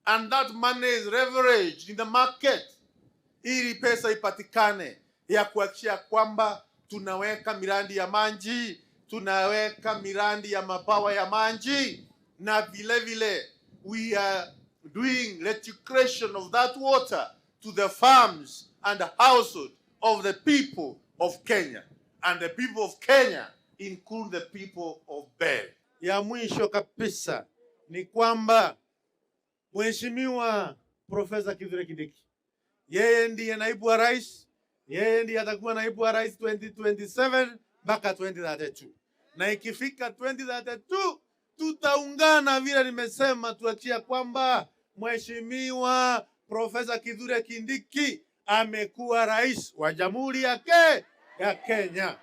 and that money is leveraged in the market ili pesa ipatikane ya kuhakikisha kwamba tunaweka miradi ya maji, tunaweka miradi ya mabawa ya maji, na vile vile we are doing recirculation of that water to the farms and the household of the people of Kenya. And the people of Kenya include the people of Mbeere. Ya mwisho kabisa ni kwamba Mheshimiwa Profesa Kithure Kindiki, yeye ndiye naibu wa rais, yeye ndiye atakuwa naibu wa rais 2027 mpaka 2032. Na ikifika 2032 tutaungana vile nimesema, tuachia kwamba Mheshimiwa Profesa Kithure Kindiki amekuwa rais wa Jamhuri ya Kenya.